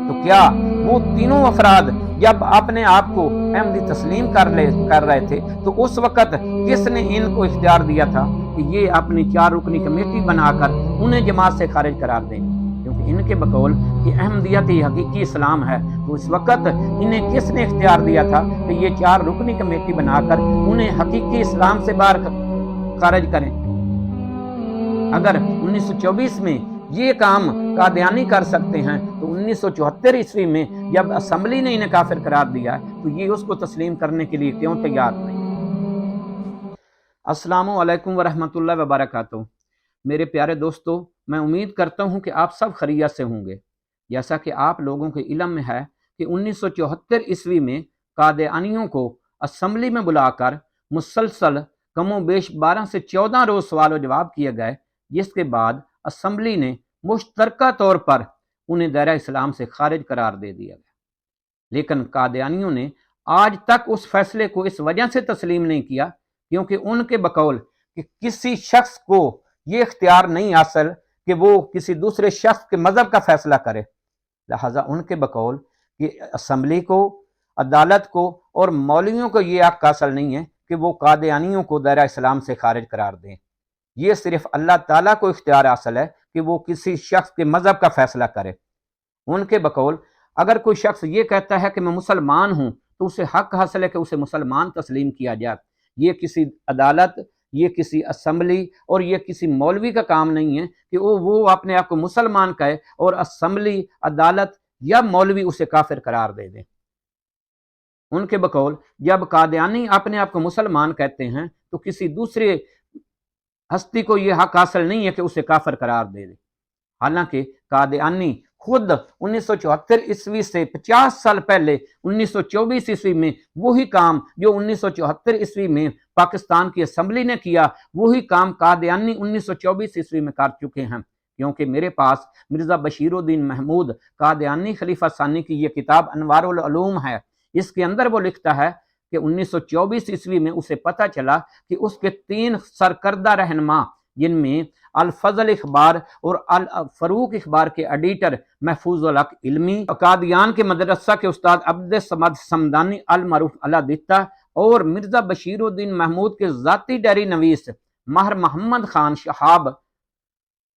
تو کیا وہ تینوں افراد جب اپنے آپ کو احمدی تسلیم کر رہے تھے تو اس وقت کس نے ان کو اختیار دیا تھا کہ یہ اپنی 4 رکنی کمیٹی بنا کر انہیں جماعت سے خارج قرار دیں؟ کیونکہ ان کے بقول کہ احمدیت ہی حقیقی اسلام ہے، تو اس وقت انہیں کس نے اختیار دیا تھا کہ یہ 4 رکنی کمیٹی بنا کر انہیں حقیقی اسلام سے باہر خارج کریں؟ اگر 1924 میں یہ کام قادیانی کر سکتے ہیں تو 1974 عیسوی میں جب اسمبلی نے انہیں کافر قرار دیا تو یہ اس کو تسلیم کرنے کے لیے کیوں تیار نہیں؟ السلام علیکم ورحمۃ اللہ وبرکاتہ۔ میرے پیارے دوستو، میں امید کرتا ہوں کہ آپ سب خیریت سے ہوں گے۔ جیسا کہ آپ لوگوں کے علم میں ہے کہ 1974 عیسوی میں قادیانیوں کو اسمبلی میں بلا کر مسلسل کم و بیش 12 سے 14 روز سوال و جواب کیے گئے، جس کے بعد اسمبلی نے مشترکہ طور پر انہیں دائرہ اسلام سے خارج قرار دے دیا گیا۔ لیکن قادیانیوں نے آج تک اس فیصلے کو اس وجہ سے تسلیم نہیں کیا کیونکہ ان کے بقول کہ کسی شخص کو یہ اختیار نہیں حاصل کہ وہ کسی دوسرے شخص کے مذہب کا فیصلہ کرے، لہٰذا ان کے بقول کہ اسمبلی کو، عدالت کو اور مولویوں کو یہ حق حاصل نہیں ہے کہ وہ قادیانیوں کو دائرہ اسلام سے خارج قرار دیں۔ یہ صرف اللہ تعالیٰ کو اختیار حاصل ہے کہ وہ کسی شخص کے مذہب کا فیصلہ کرے۔ ان کے بقول اگر کوئی شخص یہ کہتا ہے کہ میں مسلمان ہوں تو اسے حق حاصل ہے کہ اسے مسلمان تسلیم کیا جائے۔ یہ کسی عدالت، یہ کسی اسمبلی اور یہ کسی مولوی کا کام نہیں ہے کہ وہ اپنے آپ کو مسلمان کہے اور اسمبلی، عدالت یا مولوی اسے کافر قرار دے دیں۔ ان کے بقول جب قادیانی اپنے آپ کو مسلمان کہتے ہیں تو کسی دوسرے ہستی کو یہ حق حاصل نہیں ہے کہ اسے کافر قرار دے دے۔ حالانکہ قادیانی خود 1974 عیسوی سے 50 سال پہلے 1924 عیسوی میں وہی کام جو 1974 عیسوی میں پاکستان کی اسمبلی نے کیا، وہی کام قادیانی 1924 عیسوی میں کر چکے ہیں۔ کیونکہ میرے پاس مرزا بشیر الدین محمود قادیانی خلیفہ ثانی کی یہ کتاب انوار العلوم ہے۔ اس کے اندر وہ لکھتا ہے کہ 1924 عیسوی میں اسے پتہ چلا کہ اس کے 3 سرکردہ رہنما، جن میں الفضل اخبار اور الفروق اخبار کے ایڈیٹر محفوظ الحق علمی، قادیان کے مدرسہ کے استاد عبد الصمد صمدانی المعروف اللہ دتا اور مرزا بشیر الدین محمود کے ذاتی ڈائری نویس ماہر محمد خان شہاب،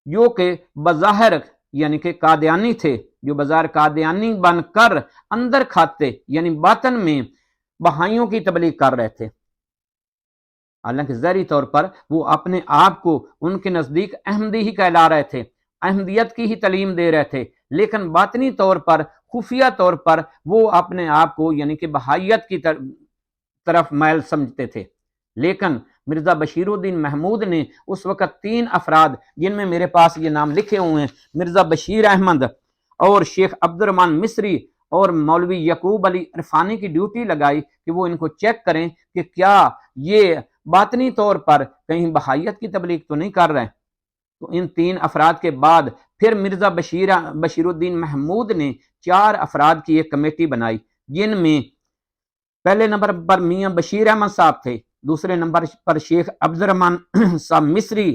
جو کہ بظاہر یعنی کہ قادیانی تھے، جو بظاہر قادیانی بن کر اندر کھاتے یعنی باطن میں بہائیوں کی تبلیغ کر رہے تھے۔ حالانکہ ظاہری طور پر وہ اپنے آپ کو ان کے نزدیک احمدی ہی کہلا رہے تھے، احمدیت کی ہی تعلیم دے رہے تھے، لیکن باطنی طور پر، خفیہ طور پر وہ اپنے آپ کو یعنی کہ بہائیت کی طرف مائل سمجھتے تھے۔ لیکن مرزا بشیر الدین محمود نے اس وقت 3 افراد، جن میں میرے پاس یہ نام لکھے ہوئے ہیں، مرزا بشیر احمد اور شیخ عبد الرحمن مصری اور مولوی یعقوب علی عرفانی کی ڈیوٹی لگائی کہ وہ ان کو چیک کریں کہ کیا یہ باطنی طور پر کہیں بہائیت کی تبلیغ تو نہیں کر رہے۔ تو ان 3 افراد کے بعد پھر مرزا بشیر الدین محمود نے 4 افراد کی ایک کمیٹی بنائی، جن میں پہلے نمبر پر میاں بشیر احمد صاحب تھے، دوسرے نمبر پر شیخ عبد الرحمن صاحب مصری،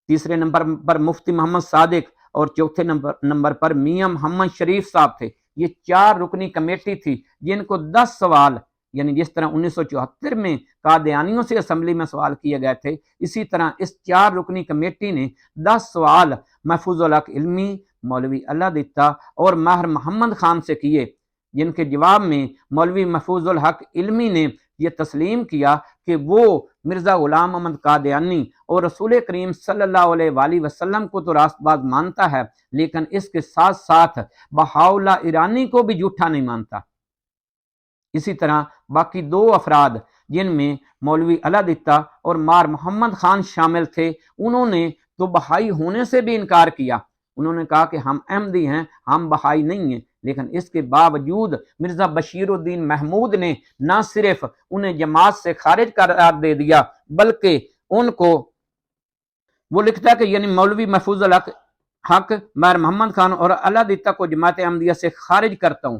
تیسرے نمبر پر مفتی محمد صادق اور چوتھے نمبر پر میاں محمد شریف صاحب تھے۔ یہ 4 رکنی کمیٹی تھی جن کو 10 سوال، یعنی جس طرح 1974 میں قادیانیوں سے اسمبلی میں سوال کیے گئے تھے، اسی طرح اس 4 رکنی کمیٹی نے 10 سوال محفوظ الحق علمی، مولوی اللہ دتا اور ماہر محمد خان سے کیے، جن کے جواب میں مولوی محفوظ الحق علمی نے یہ تسلیم کیا کہ وہ مرزا غلام محمد قادیانی اور رسول کریم صلی اللہ علیہ وآلہ وسلم کو تو راست باز مانتا ہے، لیکن اس کے ساتھ ساتھ بہاؤاللہ ایرانی کو بھی جھوٹا نہیں مانتا۔ اسی طرح باقی 2 افراد جن میں مولوی اللہ دتا اور مار محمد خان شامل تھے، انہوں نے تو بہائی ہونے سے بھی انکار کیا۔ انہوں نے کہا کہ ہم احمدی ہیں، ہم بہائی نہیں ہیں، لیکن اس کے باوجود مرزا بشیر الدین محمود نے نہ صرف انہیں جماعت سے خارج قرار دے دیا، بلکہ ان کو وہ لکھتا ہے کہ یعنی مولوی محفوظ الحق مار محمد خان اور اللہ دتا کو جماعت احمدیہ سے خارج کرتا ہوں،